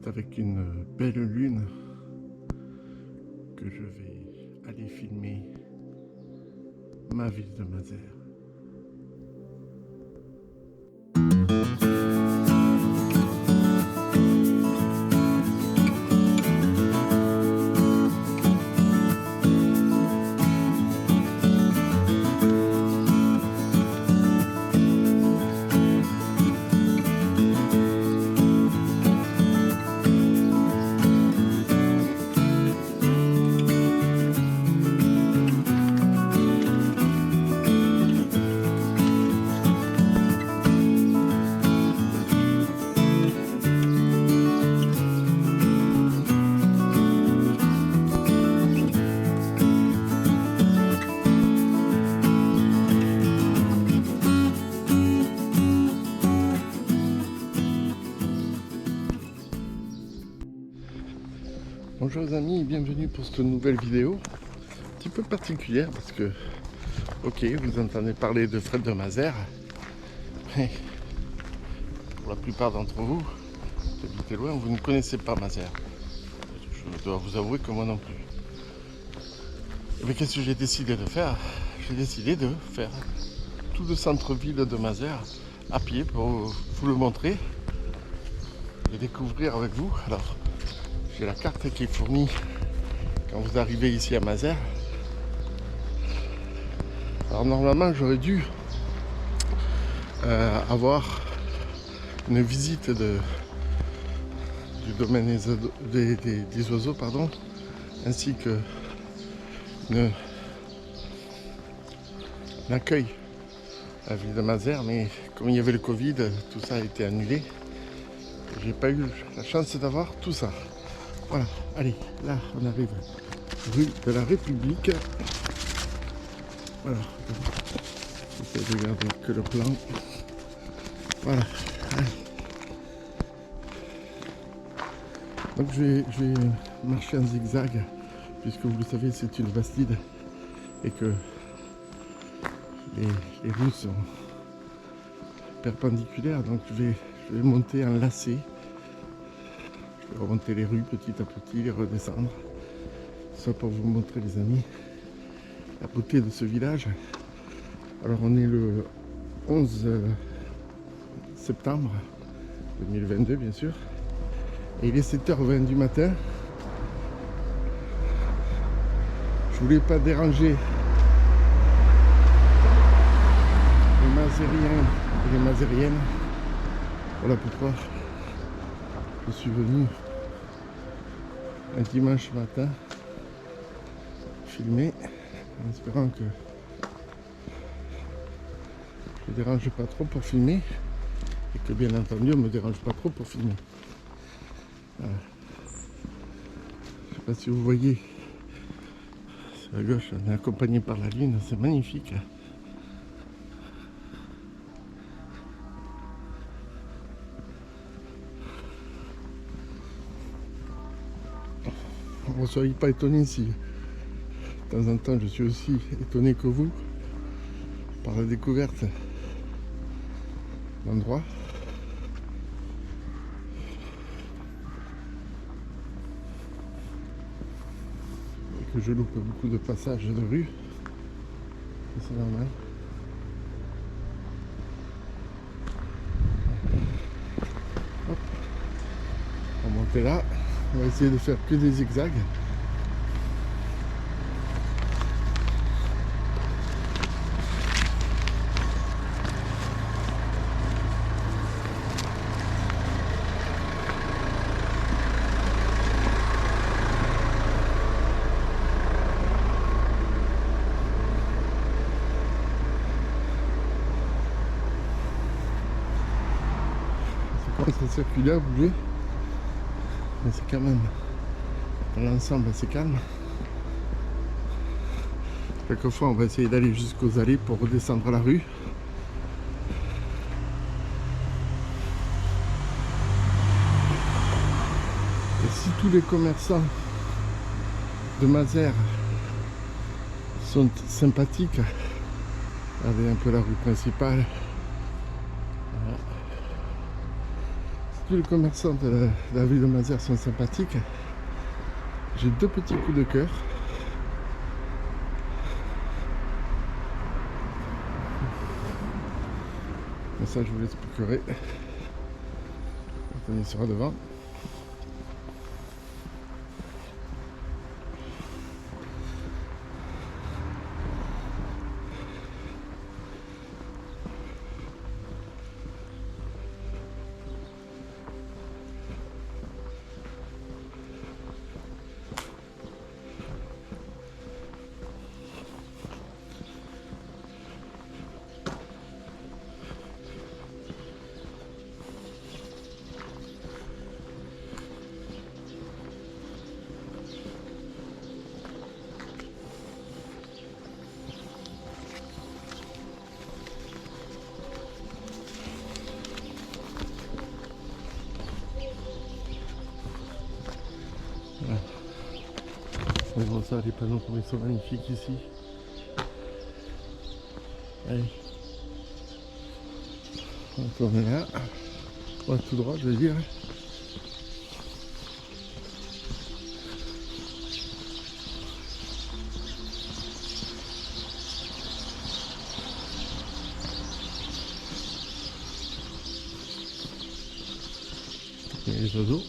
C'est avec une belle lune que je vais aller filmer ma ville de Mazères. Bonjour les amis et bienvenue pour cette nouvelle vidéo un petit peu particulière parce que ok, vous entendez parler de Fred de Mazères, mais pour la plupart d'entre vous qui habitez loin, vous ne connaissez pas Mazères. Je dois vous avouer que moi non plus. Mais qu'est-ce que j'ai décidé de faire? J'ai décidé de faire tout le centre-ville de Mazères à pied pour vous le montrer et découvrir avec vous. Alors, j'ai la carte qui est fournie quand vous arrivez ici à Mazères. Alors normalement j'aurais dû avoir une visite du domaine des oiseaux, pardon, ainsi que un accueil à la ville de Mazères, mais comme il y avait le Covid, tout ça a été annulé. J'ai pas eu la chance d'avoir tout ça. Voilà, allez, là on arrive rue de la République. Voilà, j'essaie de garder que le plan. Voilà, allez. Donc je vais marcher en zigzag, puisque vous le savez c'est une bastide et que les rues sont perpendiculaires, donc je vais monter en lacet. Je vais remonter les rues petit à petit, les redescendre. Ça pour vous montrer les amis la beauté de ce village. Alors on est le 11 septembre 2022 bien sûr. Et il est 7h20 du matin. Je voulais pas déranger les Mazériens et les Mazériennes. Voilà pourquoi je suis venu un dimanche matin filmer en espérant que je ne dérange pas trop pour filmer et que bien entendu on ne me dérange pas trop pour filmer. Voilà. Je ne sais pas si vous voyez sur la gauche, on est accompagné par la lune, c'est magnifique. Ne soyez pas étonnés si de temps en temps je suis aussi étonné que vous par la découverte d'endroits. Et que je loupe beaucoup de passages de rue. C'est normal. Hop. On va monter là. On va essayer de faire que des zigzags. Ça commence à circuler, à bouger. Mais c'est quand même, dans l'ensemble, assez calme. Quelquefois, on va essayer d'aller jusqu'aux allées pour redescendre la rue. Et si tous les commerçants de Mazères sont sympathiques, regardez un peu la rue principale. Voilà. tous les commerçants de la ville de Mazères sont sympathiques. J'ai 2 petits coups de cœur. Mais ça, je vous l'expliquerai quand on y sera devant. Mais bon, ça, les panneaux comme ils sont magnifiques ici. Allez. On tourne là. On va tout droit, je veux dire. Il y a les oiseaux.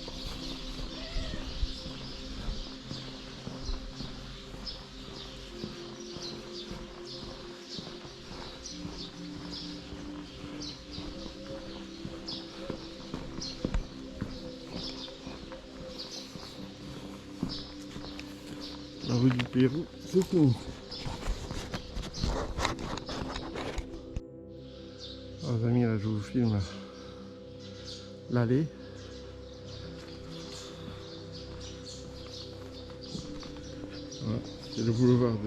La rue du Pérou, c'est fini. Alors, les amis, là je vous filme l'allée. Voilà, c'est le boulevard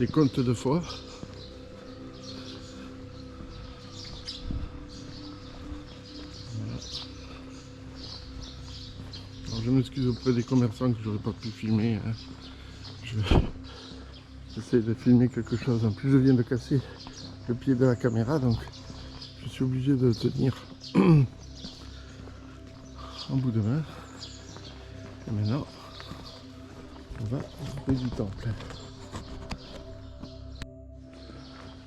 des Comtes de Foix. Voilà. Alors, je m'excuse auprès des commerçants que j'aurais pas pu filmer. Hein. J'essaie de filmer quelque chose. En plus, je viens de casser le pied de la caméra, donc je suis obligé de tenir en bout de main. Et maintenant, on va rue du Temple.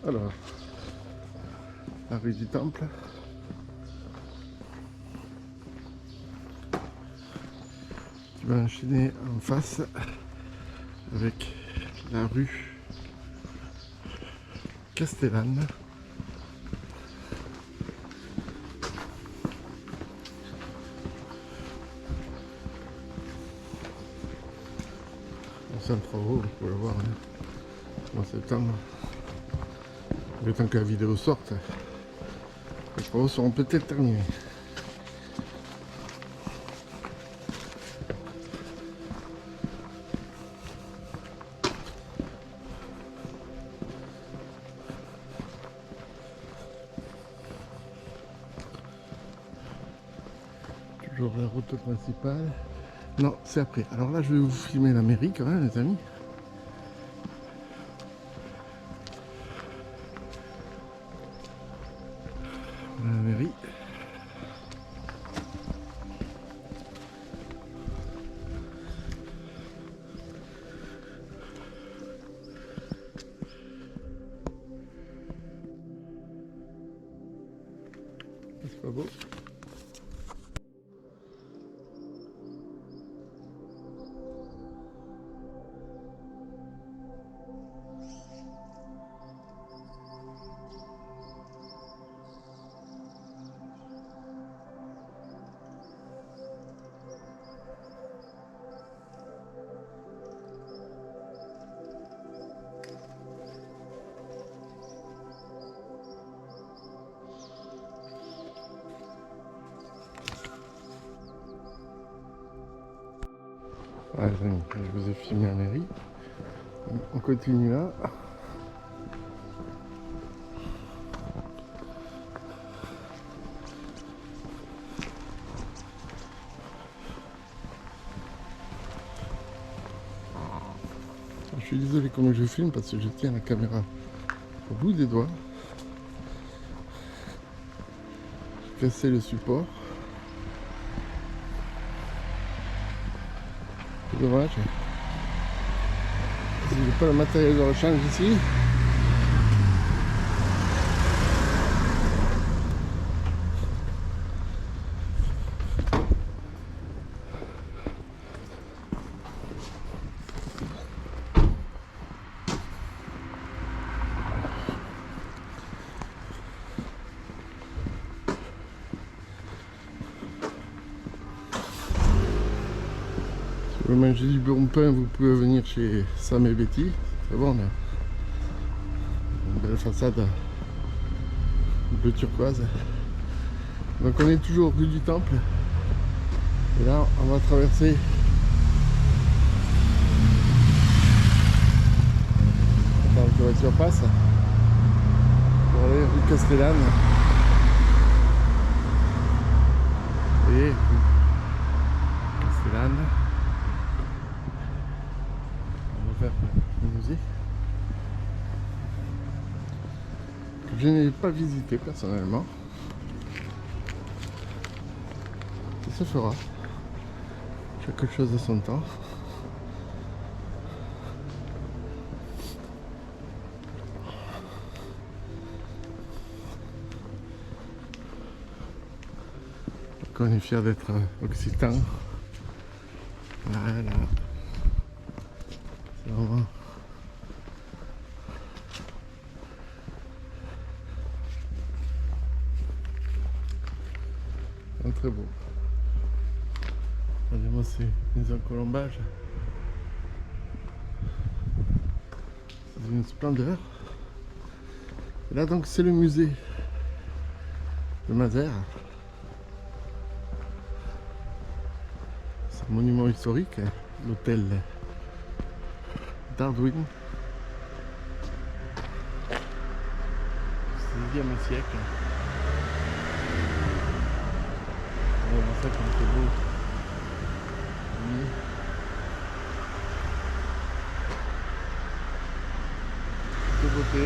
Alors, la rue du Temple. Qui va enchaîner en face avec la rue Castellane. Au centre haut, vous pouvez le voir, hein, en septembre. Le temps que la vidéo sorte, les travaux seront peut-être terminés. Toujours la route principale. Non, c'est après. Alors là, je vais vous filmer la mairie quand même, les amis. La mairie. C'est pas beau. Ah, les amis, je vous ai filmé la mairie. On continue là. Je suis désolé comment je filme parce que je tiens la caméra au bout des doigts. J'ai cassé le support. Dommage. J'ai pas le matériel de rechange ici. Si vous mangez du bon pain, vous pouvez venir chez Sam et Betty. C'est bon là. Une belle façade bleu turquoise. Donc on est toujours rue du Temple. Et là on va traverser dans que la voiture passe pour aller rue Castellane. Vous voyez, rue Castellane. On va faire le musée que je n'ai pas visité personnellement. Ça se fera. Chaque chose à son temps. Donc on est fiers d'être occitan. Voilà. C'est vraiment très beau. Regardez-moi ces maisons colombages. C'est une splendeur. Et là donc c'est le musée de Mazères. C'est un monument historique, l'hôtel Darwin. 16e siècle. On va voir ça comme c'est beau. Oui. De beauté.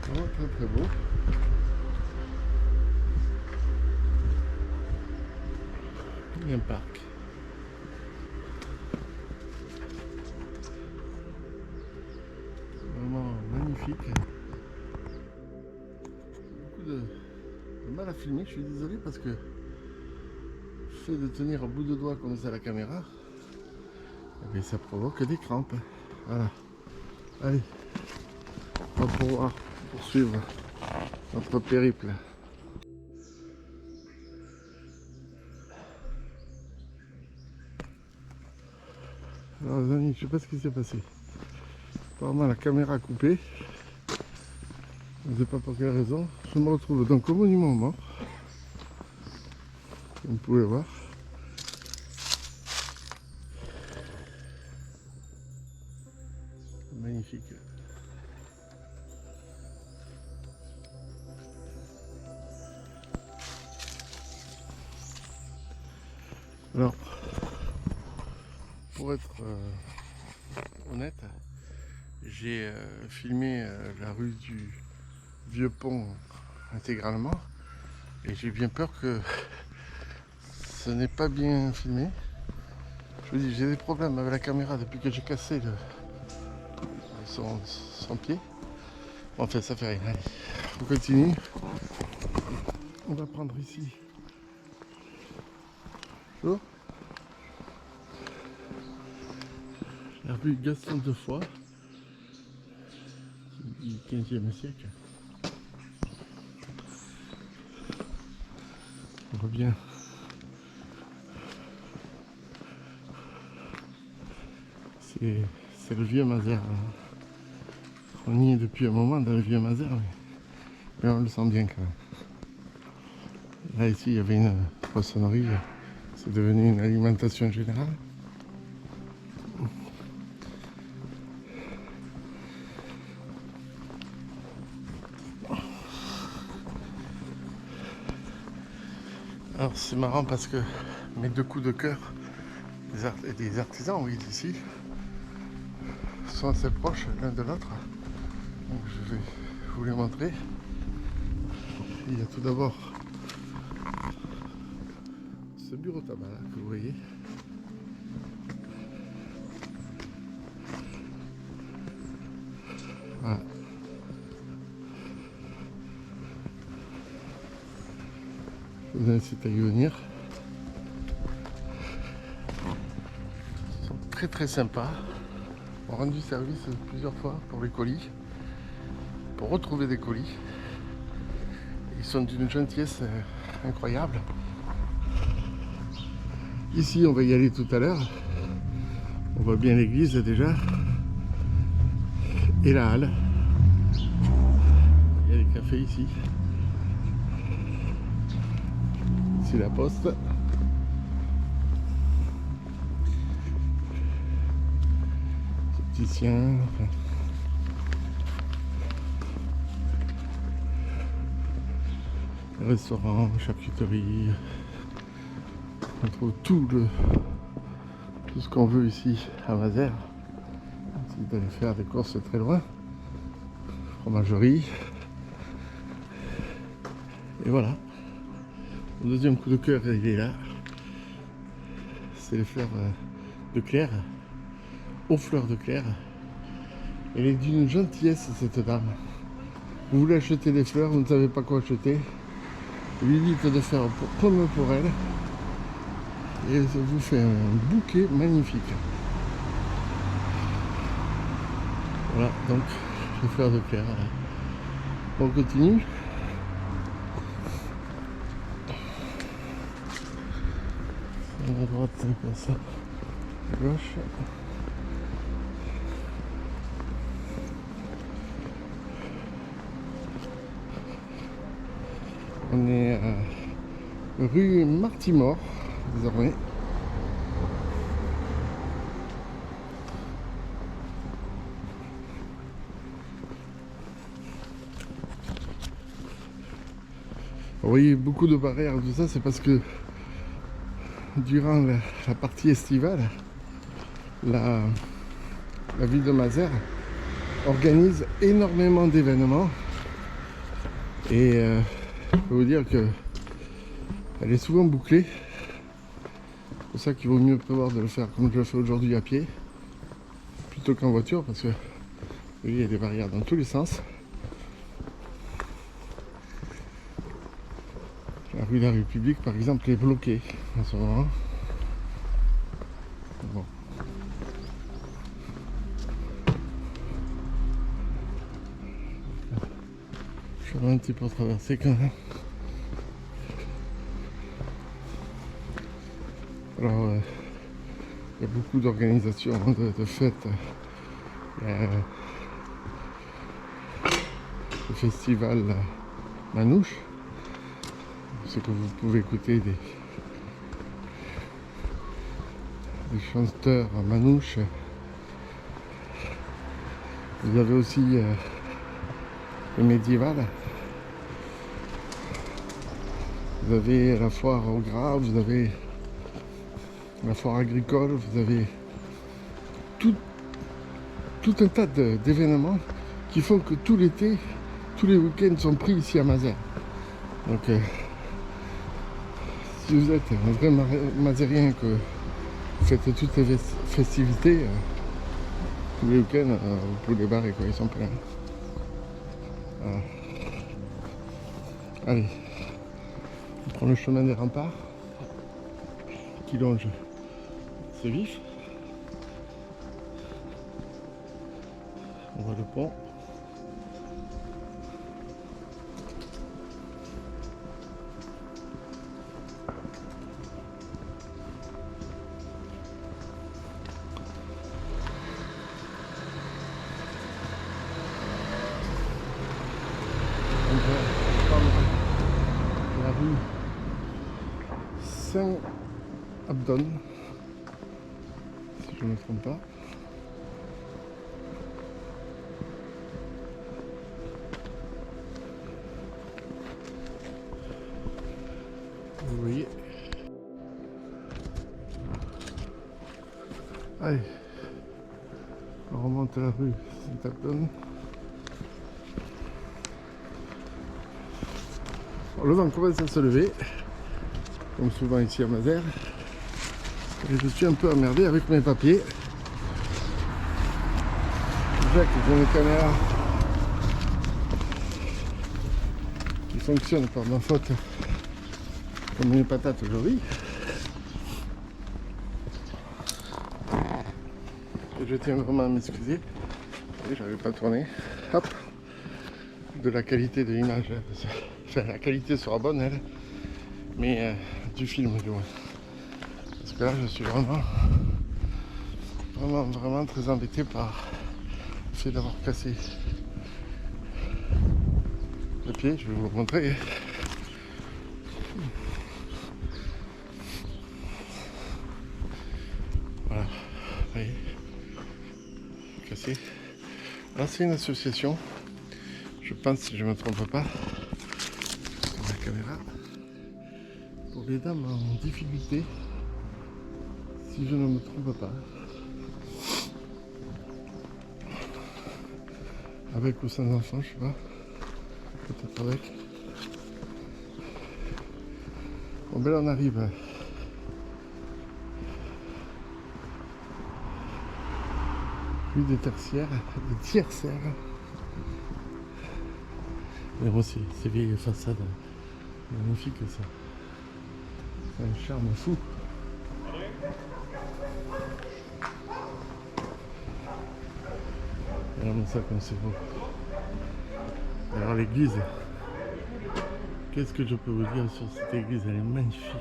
Vraiment très beau. Il y a un parc. Vraiment magnifique. Beaucoup de mal à filmer, je suis désolé parce que le fait de tenir au bout de doigt comme ça la caméra, eh bien, ça provoque des crampes. Voilà. Allez, on va pouvoir poursuivre notre périple. Alors les amis, je sais pas ce qui s'est passé. Apparemment la caméra a coupé. Je ne sais pas pour quelle raison. Je me retrouve donc au monument aux morts. Comme vous pouvez voir. Magnifique. Alors, pour être honnête, j'ai filmé la rue du Vieux Pont intégralement et j'ai bien peur que ce n'est pas bien filmé. Je vous dis, j'ai des problèmes avec la caméra depuis que j'ai cassé son pied. Bon, enfin, ça fait rien. Allez, on continue. On va prendre ici l'eau. La rue Gaston de Foix du 15e siècle. On voit bien c'est le vieux Mazères. On y est depuis un moment dans le vieux Mazères, mais on le sent bien quand même. Là ici il y avait une poissonnerie, c'est devenu une alimentation générale. Alors c'est marrant parce que mes deux coups de cœur des artisans, oui, d'ici, sont assez proches l'un de l'autre. Donc je vais vous les montrer. Il y a tout d'abord ce bureau tabac là, que vous voyez. Voilà. Je vous incite à y venir. Ils sont très très sympas. On a rendu service plusieurs fois pour les colis, pour retrouver des colis. Ils sont d'une gentillesse incroyable. Ici, on va y aller tout à l'heure. On voit bien l'église déjà. Et la halle. Il y a des cafés ici. Ici la poste. Opticien. Restaurant, charcuterie. On trouve tout ce qu'on veut ici à Mazères. Si vous allez faire des courses très loin. Fromagerie. Et voilà. Mon deuxième coup de cœur, il est là. C'est les fleurs de Claire. Aux fleurs de Claire. Elle est d'une gentillesse, cette dame. Vous voulez acheter des fleurs, vous ne savez pas quoi acheter. Lui dites de faire comme pour elle. Et ça vous fait un bouquet magnifique. Voilà, donc les fleurs de Claire. On continue. À droite, c'est comme ça. À gauche. On est à rue Martimor, désormais. Vous voyez beaucoup de barrières, tout ça, c'est parce que durant la partie estivale, la ville de Mazères organise énormément d'événements. Et je peux vous dire que elle est souvent bouclée. C'est pour ça qu'il vaut mieux prévoir de le faire comme je le fais aujourd'hui à pied, plutôt qu'en voiture, parce que il y a des barrières dans tous les sens. La rue de la République, par exemple, est bloquée en ce moment. Bon. Je vais un petit peu traverser quand même. Alors, il y a beaucoup d'organisations de fêtes. Il y a le festival Manouche, ce que vous pouvez écouter des chanteurs manouches. Vous avez aussi le médiéval. Vous avez la foire au Gras, vous avez la foire agricole, vous avez tout un tas d'événements qui font que tout l'été, tous les week-ends sont pris ici à Mazères. Donc si vous êtes un vrai mazérien, que vous faites toutes les festivités, tous les week-ends, vous pouvez les barrer, quoi, ils sont pleins. Voilà. Allez, on prend le chemin des remparts qui longe ce vif. On voit le pont. La rue Saint-Abdon, si je ne me trompe pas. Vous voyez. Allez, on remonte la rue Saint-Abdon. Le vent commence à se lever. comme souvent ici à Mazères. Et je suis un peu emmerdé avec mes papiers. Déjà que j'ai une caméra qui fonctionne par ma faute comme une patate aujourd'hui. Et je tiens vraiment à m'excuser. Et j'avais pas tourné. Hop. De la qualité de l'image. Enfin, la qualité sera bonne, elle. Mais du film, du moins. Parce que là, je suis vraiment très embêté par le fait d'avoir cassé le pied. Je vais vous le montrer. Voilà. Vous voyez. Cassé. Là, c'est une association. Je pense, si je ne me trompe pas, sur la caméra, pour les dames en difficulté, si je ne me trompe pas. Avec ou sans enfant, je sais pas. Peut-être avec. Bon ben là on arrive. Rue des tertiaires, des tiercères. Mais bon, ces vieilles façades magnifiques ça. C'est un charme fou. Regardez ça comme c'est beau. Alors l'église, qu'est-ce que je peux vous dire sur cette église? Elle est magnifique.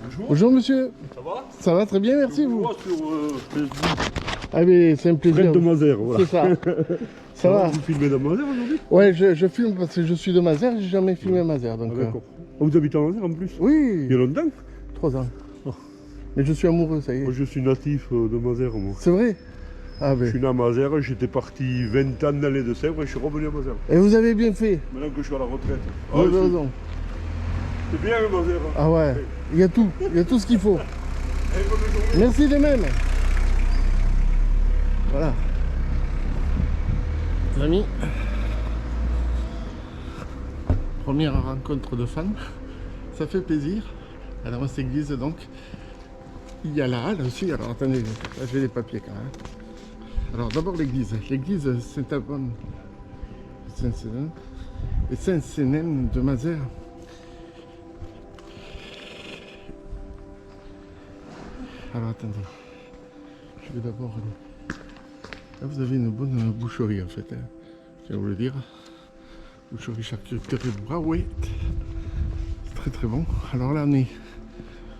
Bonjour. Bonjour monsieur. Ça va? Ça va très bien, merci Je vous. vois sur Facebook. Ah mais c'est un plaisir. Fred de Mazères, voilà. C'est ça. Ça va? Vous filmez dans Mazères aujourd'hui? Ouais, je filme parce que je suis de Mazères, j'ai jamais filmé Mazères. Donc, Ah, d'accord. Oh, vous habitez à Mazères en plus? Oui, Il y a longtemps? 3 ans. Oh. Mais je suis amoureux, ça y est. Moi je suis natif de Mazères, moi. C'est vrai? Ah Je ben. suis né à Mazères, j'étais parti 20 ans dans les Deux-Sèvres et je suis revenu à Mazères. Et vous avez bien fait. Maintenant que je suis à la retraite. Vous avez raison. C'est bien Mazères. Ah ouais, il y a tout ce qu'il faut. Allez, bonne journée. Merci de même. Voilà. Les amis, première rencontre de fans, ça fait plaisir. Alors à cette église donc, il y a la halle aussi. Alors attendez, là j'ai les papiers quand même. Alors d'abord l'église Saint-Alban et Saint-Sénène de Mazères. Alors attendez, je vais d'abord aller. Là vous avez une bonne boucherie en fait, hein. Je viens vous le dire. Boucherie charcuterie Brouet. C'est très très bon. Alors là on est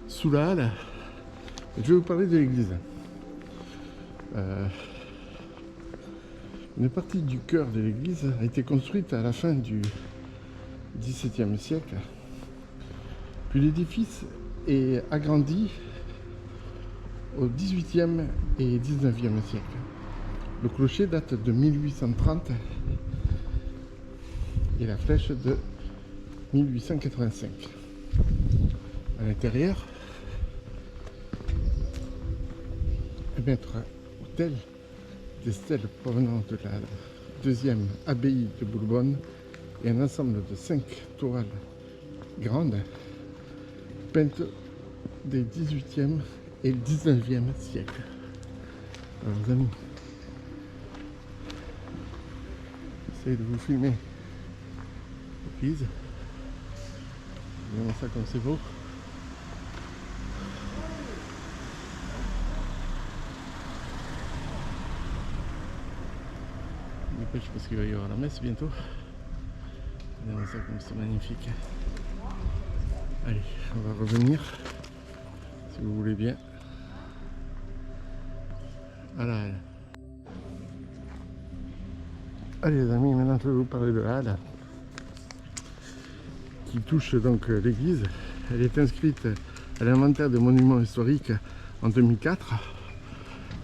sous la halle. Je vais vous parler de l'église. Une partie du cœur de l'église a été construite à la fin du XVIIe siècle. Puis l'édifice est agrandi au XVIIIe et XIXe siècle. Le clocher date de 1830 et la flèche de 1885. À l'intérieur, un maître-autel des stèles provenant de la deuxième abbaye de Bourbonne et un ensemble de 5 tourelles grandes peintes des 18e et 19e siècles. Alors les amis, j'essaie de vous filmer l'église. Regardez ça comme c'est beau. Je me dépêche parce qu'il va y avoir la messe bientôt. Regardez ça comme c'est magnifique. Allez, on va revenir, si vous voulez bien, à la halle. Allez les amis, maintenant je vais vous parler de la halle qui touche donc l'église. Elle est inscrite à l'inventaire des monuments historiques en 2004.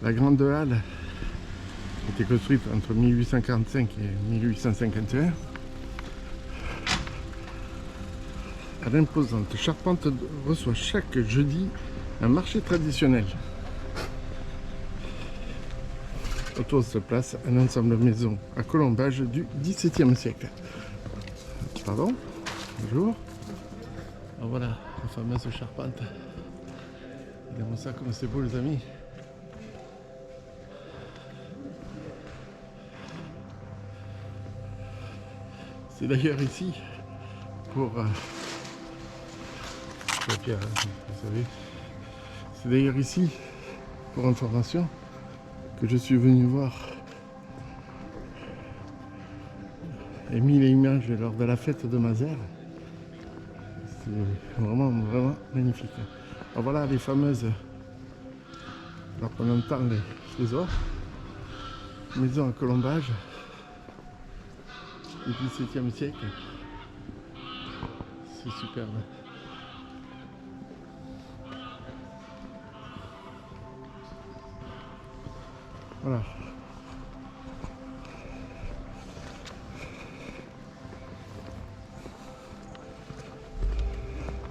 La grande halle a été construite entre 1845 et 1851. L'imposante charpente reçoit chaque jeudi un marché traditionnel. autour de cette place, un ensemble de maisons à colombage du XVIIe siècle. Pardon, bonjour. Alors voilà, la fameuse charpente. Regardez ça comme c'est beau les amis. C'est d'ailleurs ici pour... Pierre, vous savez. C'est d'ailleurs ici, pour information, que je suis venu voir Émile et Images lors de la fête de Mazères. C'est vraiment, vraiment magnifique. Alors voilà les fameuses, alors qu'on entend les oies, maisons à colombage du XVIIe siècle. C'est superbe. Voilà.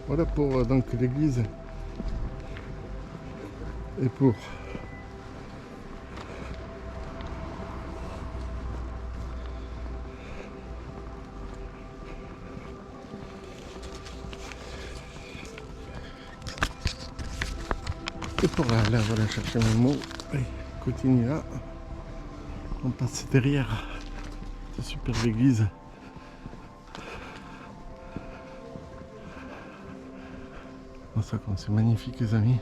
Voilà pour donc l'église et pour là voilà chercher mes mots. Allez, continue là. On passe derrière cette superbe église. Oh, ça comme c'est magnifique les amis.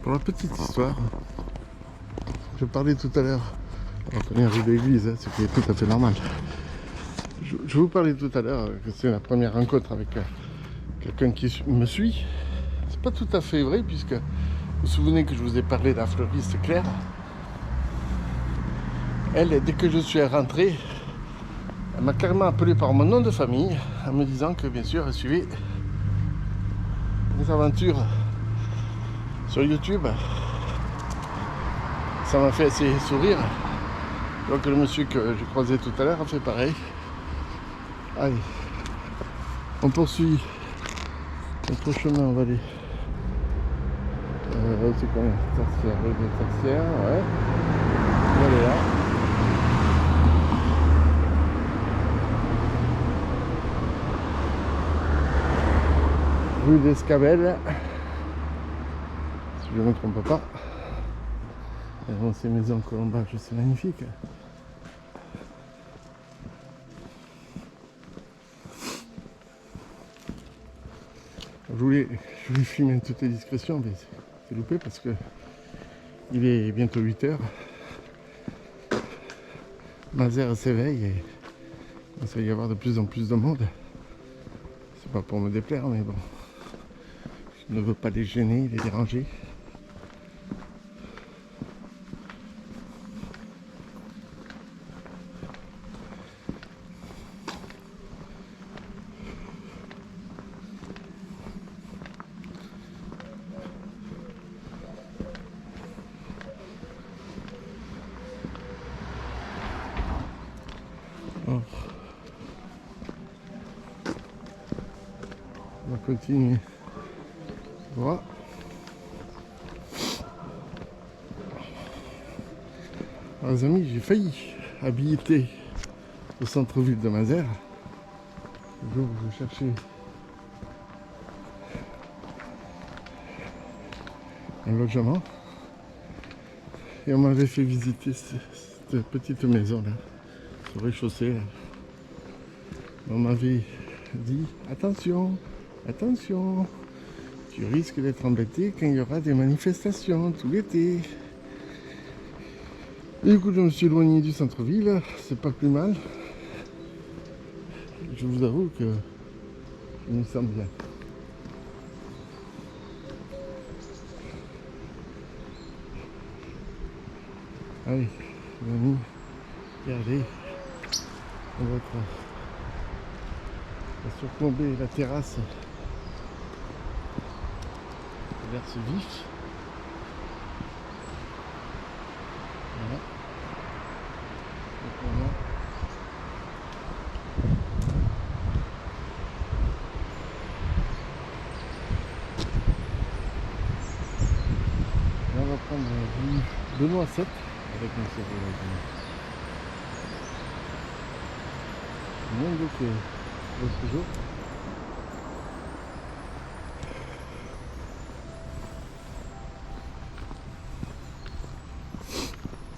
Pour la petite histoire, je parlais tout à l'heure, on est arrivé à l'église, ce qui est tout à fait normal. Je vous parlais tout à l'heure que c'est la première rencontre avec quelqu'un qui me suit. C'est pas tout à fait vrai puisque vous vous souvenez que je vous ai parlé de la fleuriste Claire. Elle, dès que je suis rentré, elle m'a carrément appelé par mon nom de famille en me disant que bien sûr elle suivait mes aventures sur YouTube. Ça m'a fait assez sourire. Donc le monsieur que j'ai croisé tout à l'heure a fait pareil. Allez, on poursuit notre chemin, on va aller. C'est quoi, tertiaire, rue de tertiaire, ouais. On va aller là. Rue d'Escabelle, si je ne me trompe pas. Et bon, ces maisons en colombage, c'est magnifique. Je voulais filmer en toute discrétion, mais c'est loupé parce que il est bientôt 8 h. Mazères s'éveille et il va y avoir de plus en plus de monde. C'est pas pour me déplaire, mais bon, je ne veux pas les gêner, les déranger. Oh. On va continuer. Voilà. Alors, les amis, j'ai failli habiter au centre-ville de Mazères. Le jour où je cherchais un logement. Et on m'avait fait visiter cette petite maison là, au rez-de-chaussée là. On m'avait dit attention, attention, tu risques d'être embêté quand il y aura des manifestations tout l'été. Et du coup je me suis éloigné du centre-ville, c'est pas plus mal. Je vous avoue que je me sens bien. Allez, les amis, regardez, on va surplomber la terrasse vers ce vif. Voilà. Donc on a va prendre rue Benoît 7 avec mon cerveau là. Moins d'eau que l'autre jour.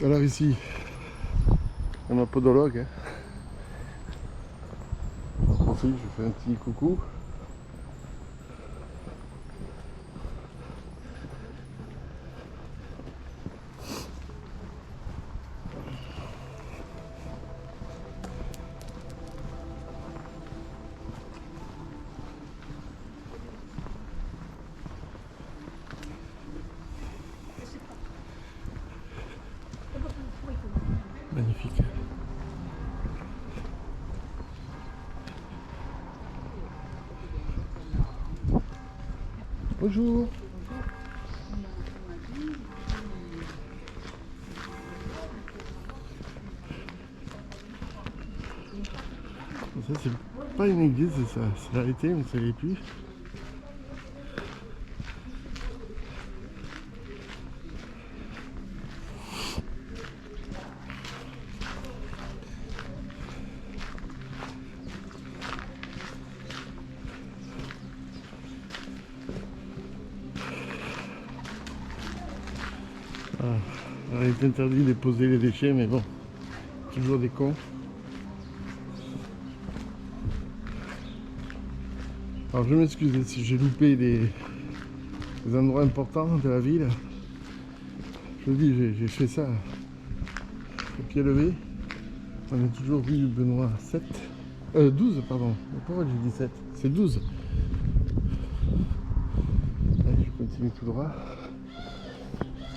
Alors ici, on a podologue. J'en profite, je fais un petit coucou. Magnifique. Bonjour. Ça c'est pas une église, ça l'a été mais ça l'est plus. Alors, il est interdit de poser les déchets, mais bon, toujours des cons. Alors je m'excuse si j'ai loupé des endroits importants de la ville. Je vous dis, j'ai fait ça au pied levé. On est toujours rue Benoît 7. 12, pardon. Pourquoi j'ai dit 7? C'est 12. Allez, je continue tout droit.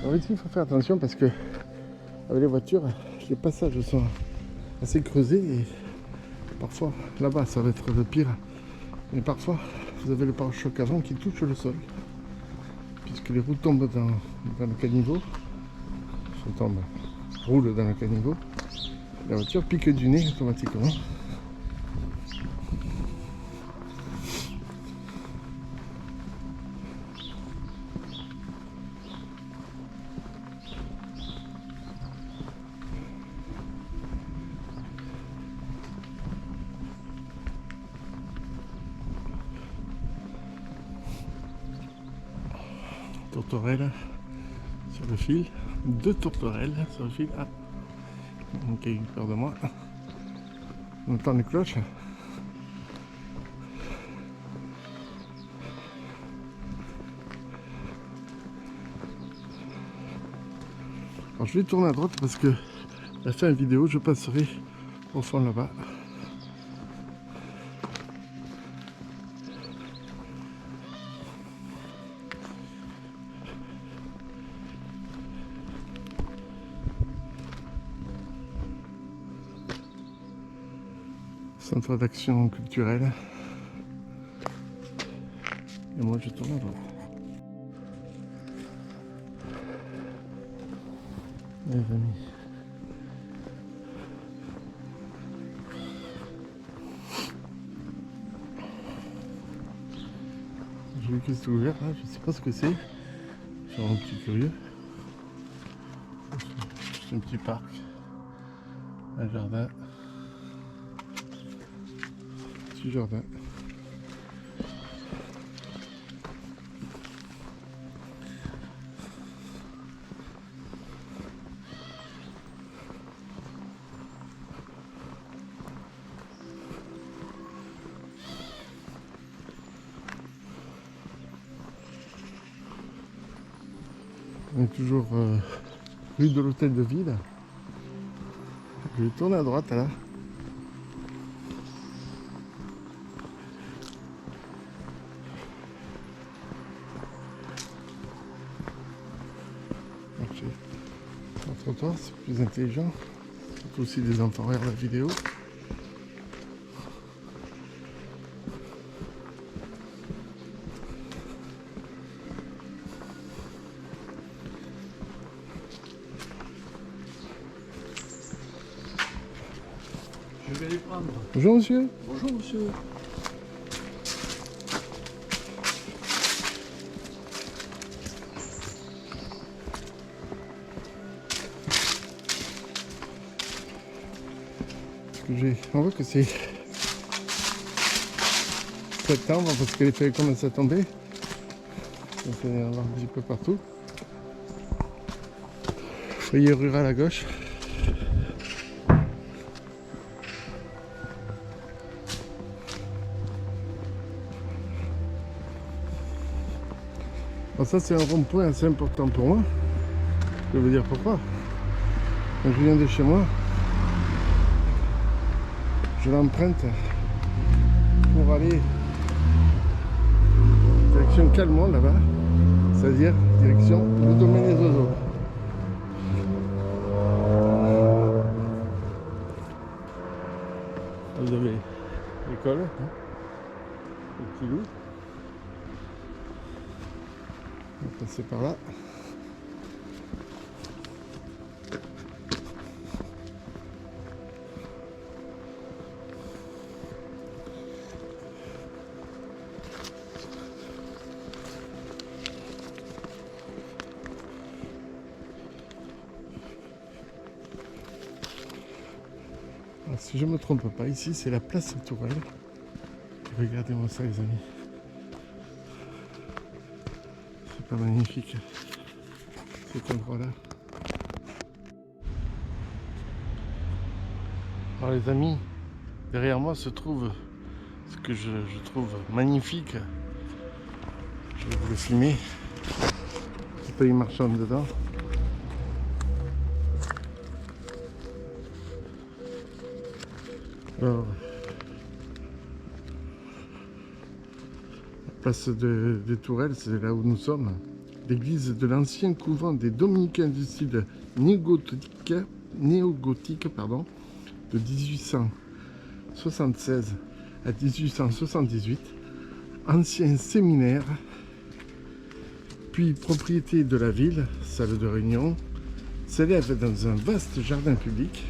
Alors ici, il faut faire attention parce que avec les voitures, les passages sont assez creusés et parfois, là-bas, ça va être le pire. Mais parfois, vous avez le pare-choc avant qui touche le sol. Puisque les roues tombent dans le caniveau. Roulent dans le caniveau. La voiture pique du nez automatiquement. Tourterelle sur le fil, 2 tourterelles sur le fil. Ah, donc il a eu peur de moi. On entend les cloches. Alors je vais tourner à droite parce que à la fin de la vidéo je passerai au fond là-bas. Centre d'action culturelle. Et moi je tourne à droite. Les amis. J'ai vu que c'était ouvert là, je sais pas ce que c'est. Je suis un petit curieux. C'est un petit parc. Un jardin. Petit jardin. On est toujours rue de l'Hôtel de Ville. Je vais tourner à droite là. Marcher sur le trottoir, c'est plus intelligent. Surtout si des enfants regardent la vidéo. Je vais les prendre. Bonjour monsieur. Bonjour monsieur. On voit que c'est septembre parce que les feuilles commencent à tomber. Donc il y en a un petit peu partout. Foyer rural à gauche. Alors ça c'est un rond-point assez important pour moi. Je vais vous dire pourquoi. Quand je viens de chez moi, je l'emprunte pour aller direction Calmont là-bas, c'est-à-dire direction le domaine des oiseaux. Vous avez l'école, le petit loup. On va passer par là. Alors, si je ne me trompe pas, ici c'est la place Tourelle. Regardez-moi ça les amis. C'est pas magnifique cet endroit-là. Alors les amis, derrière moi se trouve ce que je trouve magnifique. Je vais vous le filmer. Il peut y marcher dedans. Alors, la place des Tourelles, c'est là où nous sommes. L'église de l'ancien couvent des Dominicains du style néogothique, de 1876 à 1878, ancien séminaire, puis propriété de la ville, salle de réunion, s'élève dans un vaste jardin public.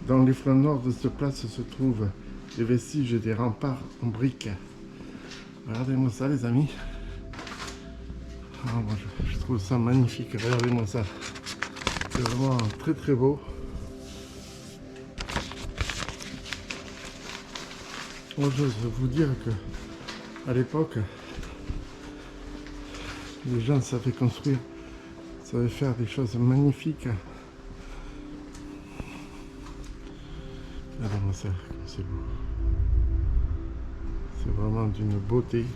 Dans les flancs nord de cette place se trouvent les vestiges des remparts en briques. Regardez-moi ça les amis. Ah, moi, je trouve ça magnifique, regardez-moi ça. C'est vraiment très très beau. Moi j'ose vous dire que à l'époque, les gens savaient construire, savaient faire des choses magnifiques. Regardez-moi ça, c'est beau. C'est vraiment d'une beauté.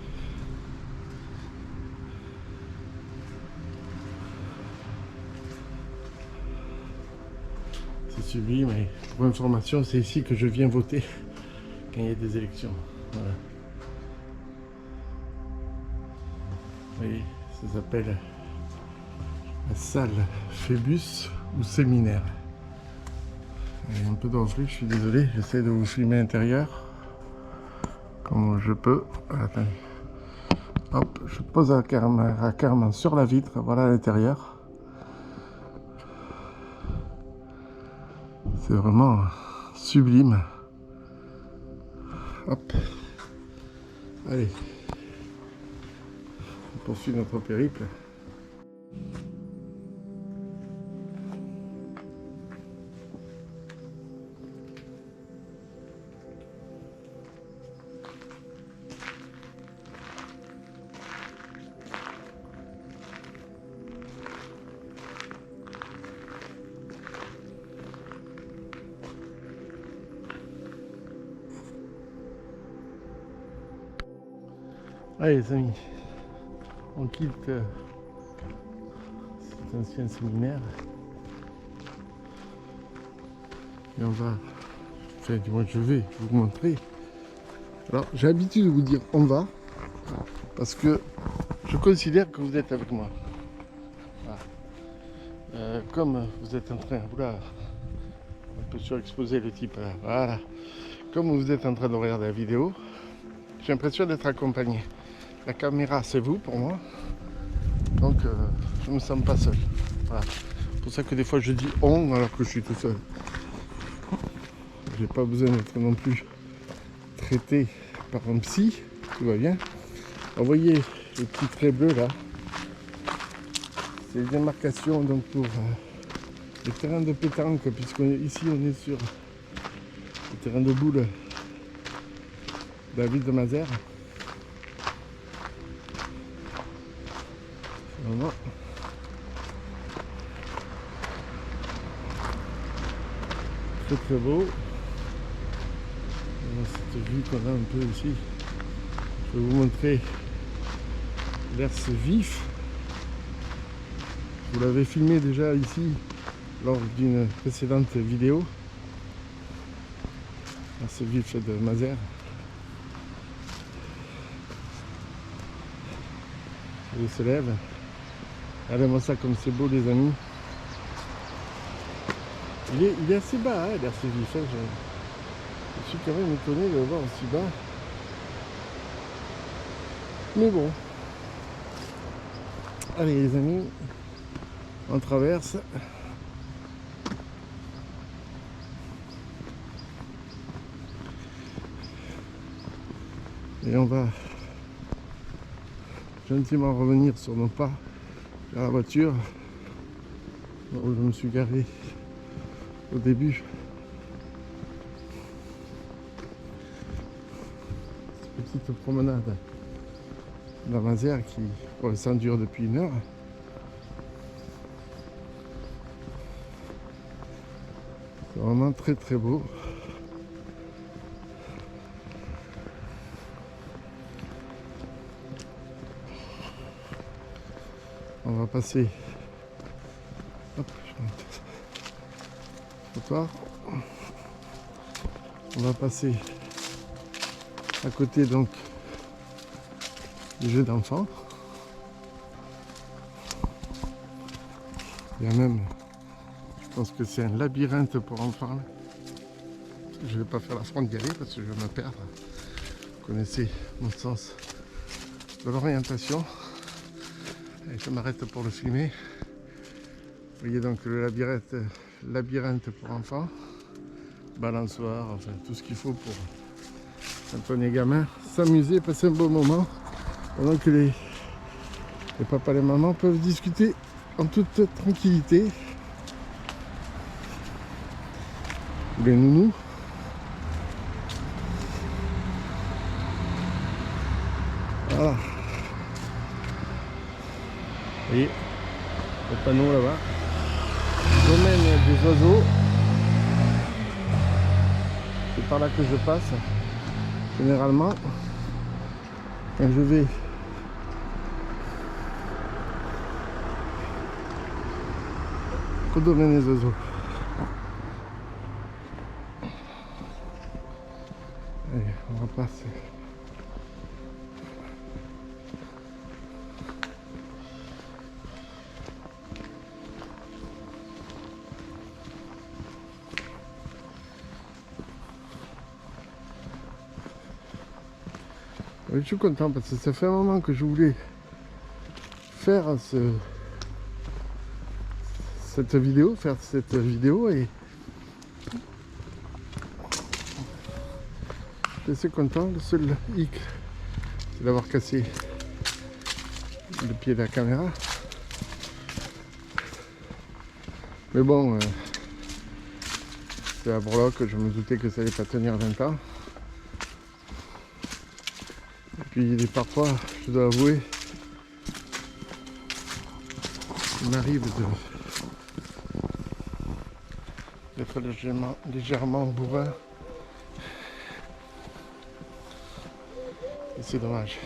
C'est sublime et pour information, c'est ici que je viens voter quand il y a des élections. Voilà. Vous voyez, ça s'appelle la salle Phébus ou séminaire. Il y a un peu d'orfraie, je suis désolé, j'essaie de vous filmer l'intérieur comme je peux. Attendez. Hop, je pose la caméra sur la vitre, voilà l'intérieur. C'est vraiment sublime. Hop. Allez. On poursuit notre périple. Allez les amis, on quitte cet ancien séminaire et on va, enfin du moins je vais vous montrer. Alors j'ai l'habitude de vous dire on va, parce que je considère que vous êtes avec moi. Voilà. Comme vous êtes en train, oula, un peu surexposé le type là, voilà. Comme vous êtes en train de regarder la vidéo, j'ai l'impression d'être accompagné. La caméra, c'est vous pour moi. Donc, je me sens pas seul. Voilà. C'est pour ça que des fois, je dis on alors que je suis tout seul. J'ai pas besoin d'être non plus traité par un psy. Tout va bien. Vous voyez les petits traits bleus là. C'est les démarcations donc pour les terrains de pétanque, puisqu'ici on est sur le terrain de boule de la ville de Mazères. Vraiment très très beau. Cette vue qu'on a un peu ici, je vais vous montrer l'herse vif. Vous l'avez filmé déjà ici lors d'une précédente vidéo. L'herse vif de Mazères. Il se lève. Regardez-moi ça comme c'est beau les amis. Il est assez bas hein, l'herse vif. Hein, je suis quand même étonné de le voir aussi bas. Mais bon. Allez les amis, on traverse. Et on va gentiment revenir sur nos pas vers la voiture où je me suis garé au début. Cette petite promenade dans Mazères qui pour l'instant dure depuis 1 heure. C'est vraiment très très beau. On va passer. Hop, je monte. Trottoir. On va passer à côté donc du jeu d'enfants. Il y a même, je pense que c'est un labyrinthe pour enfants. Là. Je ne vais pas faire la fronde d'y aller parce que je vais me perdre. Vous connaissez mon sens de l'orientation. Et je m'arrête pour le filmer. Vous voyez donc le labyrinthe pour enfants, balançoire, enfin tout ce qu'il faut pour quand on est gamin, s'amuser, passer un bon moment, pendant que les papas et les mamans peuvent discuter en toute tranquillité. Les nounous. Voilà. Vous voyez le panneau là-bas. Domaine des oiseaux. C'est par là que je passe. Généralement, quand je vais au domaine des oiseaux. Allez, on va passer. Je suis content parce que ça fait un moment que je voulais faire cette vidéo et je suis assez content. Le seul hic, c'est d'avoir cassé le pied de la caméra. Mais bon, c'est la breloque, je me doutais que ça allait pas tenir 20 ans. Puis parfois, je dois avouer, il m'arrive d'être légèrement bourrin. Et c'est dommage.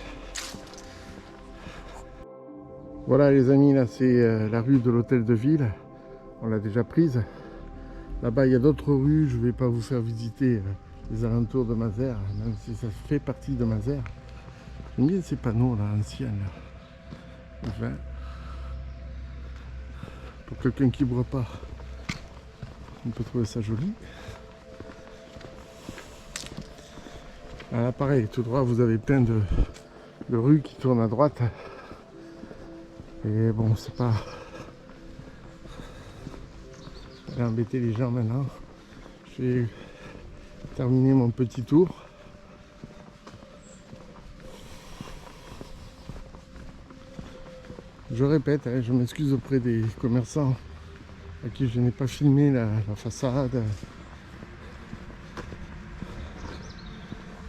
Voilà les amis, là c'est la rue de l'hôtel de ville. On l'a déjà prise. Là-bas il y a d'autres rues, je ne vais pas vous faire visiter les alentours de Mazères, même si ça fait partie de Mazères. J'aime bien ces panneaux là, anciens là. Enfin, pour quelqu'un qui ne boit pas, on peut trouver ça joli. Là pareil, tout droit vous avez plein de rues qui tournent à droite. Et bon, c'est pas... Je vais embêter les gens maintenant. Je vais terminer mon petit tour. Je répète, hein, je m'excuse auprès des commerçants à qui je n'ai pas filmé la façade.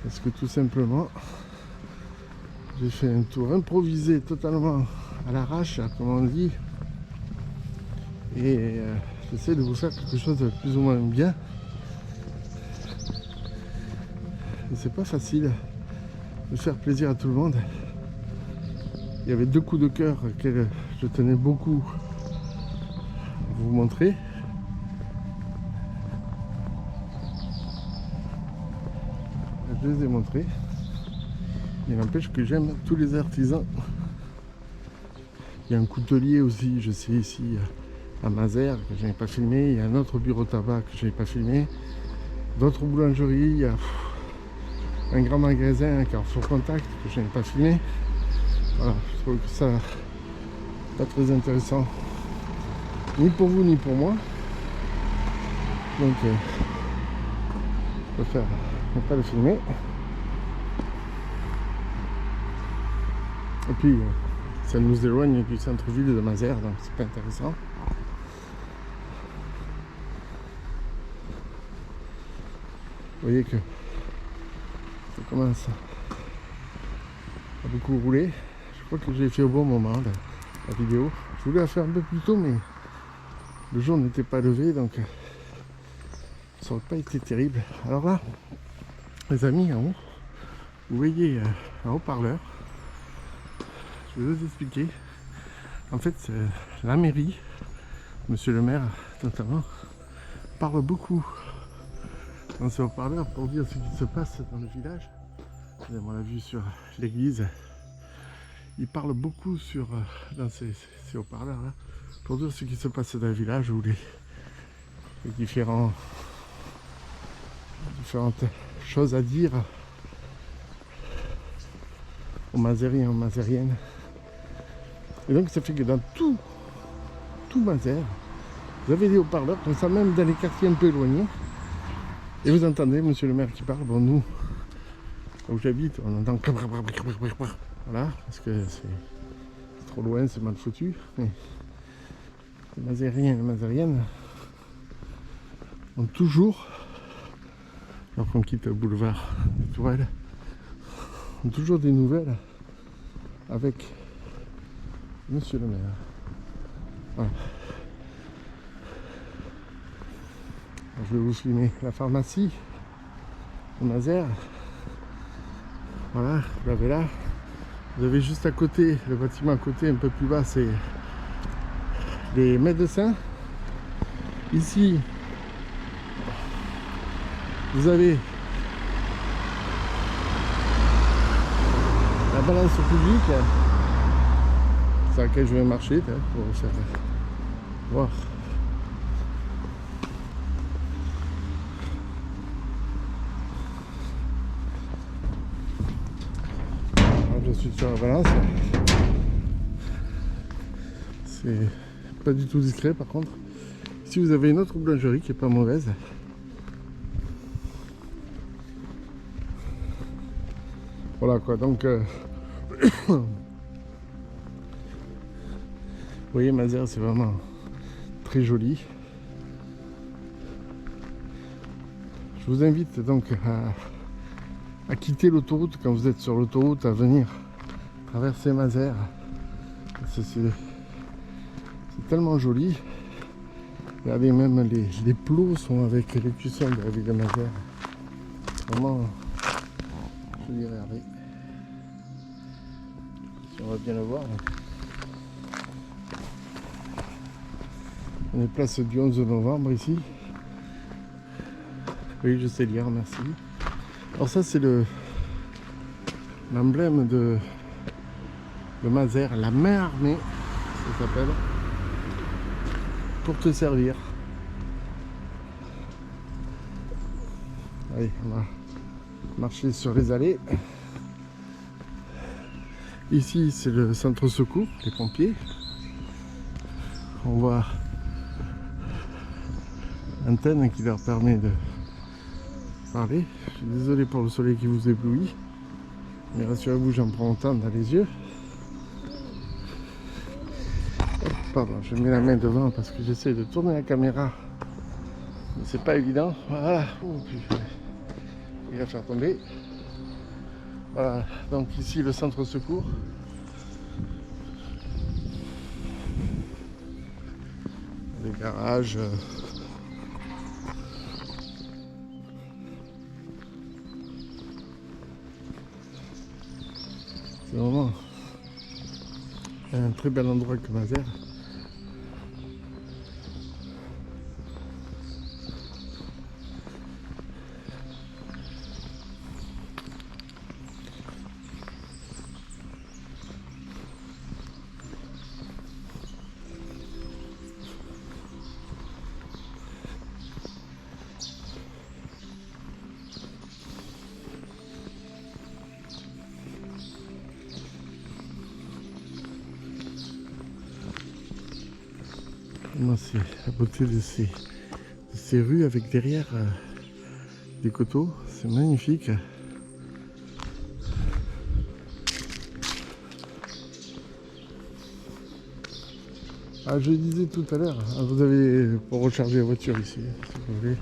Parce que tout simplement, j'ai fait un tour improvisé totalement à l'arrache, comme on dit. Et j'essaie de vous faire quelque chose de plus ou moins bien. Et c'est pas facile de faire plaisir à tout le monde. Il y avait 2 coups de cœur que je tenais beaucoup à vous montrer. Je les ai montrés. Il n'empêche que j'aime tous les artisans. Il y a un coutelier aussi, je sais, ici à Mazères, que je n'ai pas filmé. Il y a un autre bureau tabac que je n'ai pas filmé. D'autres boulangeries. Il y a un grand magasin, un Carrefour Contact, que je n'ai pas filmé. Voilà, je trouve que ça pas très intéressant. Ni pour vous, ni pour moi. Donc, je préfère ne pas le filmer. Et puis, ça nous éloigne du centre-ville de Mazères, donc c'est pas intéressant. Vous voyez que ça commence à beaucoup rouler. Je crois que j'ai fait au bon moment la vidéo. Je voulais la faire un peu plus tôt, mais le jour n'était pas levé, donc ça n'aurait pas été terrible. Alors là, les amis, en haut, vous voyez un haut-parleur. Je vais vous expliquer. En fait, la mairie, monsieur le maire notamment, parle beaucoup dans ce haut-parleur pour dire ce qui se passe dans le village. On l'a vu sur l'église. Il parle beaucoup dans ces haut-parleurs là pour dire ce qui se passe dans le village, où les différentes choses à dire aux Mazériens, aux Mazériennes. Et donc ça fait que dans tout Mazères, vous avez des haut-parleurs comme ça, même dans les quartiers un peu éloignés. Et vous entendez monsieur le maire qui parle. Bon, nous, où j'habite, on entend. Voilà, parce que c'est trop loin, c'est mal foutu. Mais les Mazériens et les Mazériennes ont toujours, alors qu'on quitte le boulevard des Tourelles, ont toujours des nouvelles avec monsieur le maire. Voilà. Alors, je vais vous filmer la pharmacie de Mazères. Voilà, vous l'avez là. Vous avez juste à côté, le bâtiment à côté, un peu plus bas, c'est les médecins. Ici, vous avez la balance publique, sur laquelle je vais marcher pour vous faire voir. Je suis sur la balance. C'est pas du tout discret par contre. Ici vous avez une autre boulangerie qui est pas mauvaise. Voilà quoi, donc vous voyez, Mazères c'est vraiment très joli. Je vous invite donc à quitter l'autoroute quand vous êtes sur l'autoroute, à venir traverser Mazères. C'est tellement joli. Regardez, même les plots sont avec les cuissons de la ville de Mazères. Vraiment, je vais regarder si on va bien le voir. On est place du 11 novembre ici. Oui, je sais lire, merci. Alors ça c'est l'emblème de Mazères, la main armée, ça s'appelle, pour te servir. Allez, on va marcher sur les allées. Ici c'est le centre secours, les pompiers. On voit l'antenne qui leur permet de parler. Je suis désolé pour le soleil qui vous éblouit, mais rassurez-vous, j'en prends autant dans les yeux. Hop. Pardon, je mets la main devant parce que j'essaie de tourner la caméra. Mais c'est pas évident. Voilà. Oh, il va faire tomber. Voilà. Donc ici le centre secours. Les garages. C'est vraiment un très bel endroit que Mazères. Moi, c'est la beauté de ces rues avec derrière des coteaux, c'est magnifique. Ah, je disais tout à l'heure, vous avez pour recharger la voiture ici, si vous voulez.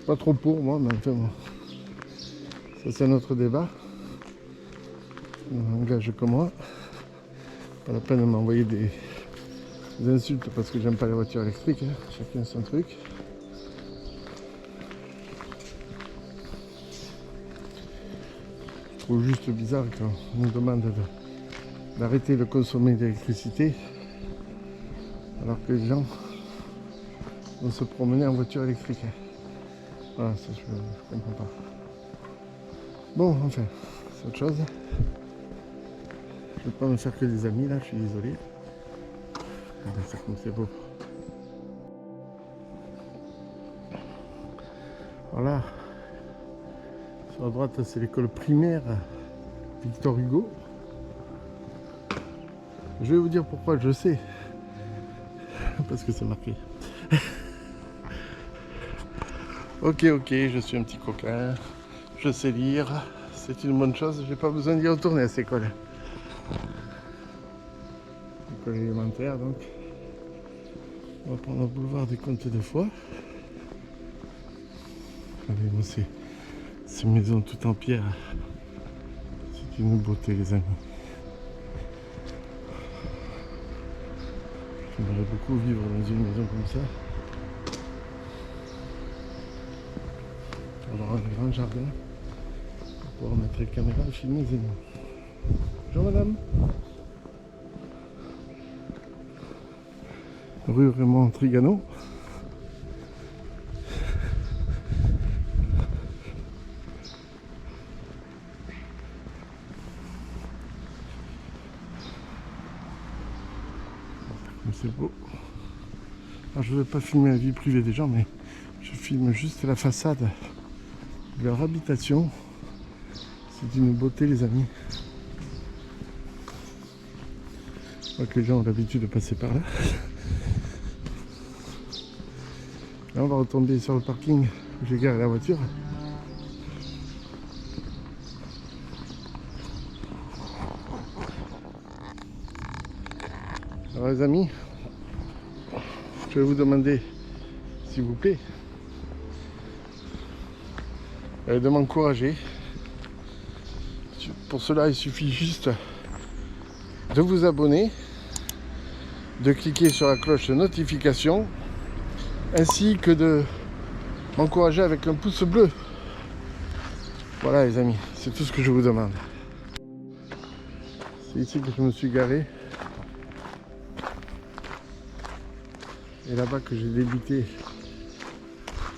Pas trop pour moi, mais enfin bon. Ça c'est un autre débat. Un gage comme moi. Pas la peine de m'envoyer des insultes parce que j'aime pas les voitures électriques, hein. Chacun son truc. Je trouve juste bizarre quand on nous demande d'arrêter de consommer de l'électricité alors que les gens vont se promener en voiture électrique. Voilà, ça je comprends pas. Bon, enfin, c'est autre chose. Je vais pas me faire que des amis là, je suis désolé. C'est comme c'est beau. Voilà. Sur la droite, c'est l'école primaire Victor Hugo. Je vais vous dire pourquoi je sais. Parce que c'est marqué. Ok, je suis un petit coquin. Je sais lire. C'est une bonne chose. J'ai pas besoin d'y retourner à cette école. École élémentaire donc. On va prendre le boulevard des Comtes de Foix. Regardez, moi ces maisons toutes en pierre. C'est une beauté les amis. J'aimerais beaucoup vivre dans une maison comme ça. Avoir un grand jardin pour pouvoir mettre les caméras et filmer les animaux. Bonjour madame. Rue Raymond Trigano. C'est beau. Alors je ne vais pas filmer la vie privée des gens, mais je filme juste la façade de leur habitation. C'est une beauté les amis. Je crois que les gens ont l'habitude de passer par là. Là on va retomber sur le parking où j'ai garé la voiture. Alors les amis, je vais vous demander, s'il vous plaît, de m'encourager. Pour cela, il suffit juste de vous abonner, de cliquer sur la cloche de notification, ainsi que de m'encourager avec un pouce bleu. Voilà les amis, c'est tout ce que je vous demande. C'est ici que je me suis garé. Et là-bas que j'ai débuté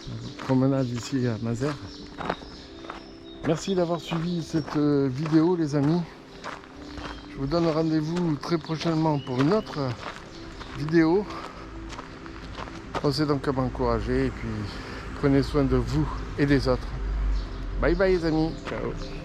la promenade ici à Mazères. Merci d'avoir suivi cette vidéo les amis. Je vous donne rendez-vous très prochainement pour une autre vidéo. Pensez donc à m'encourager et puis prenez soin de vous et des autres. Bye bye les amis, ciao.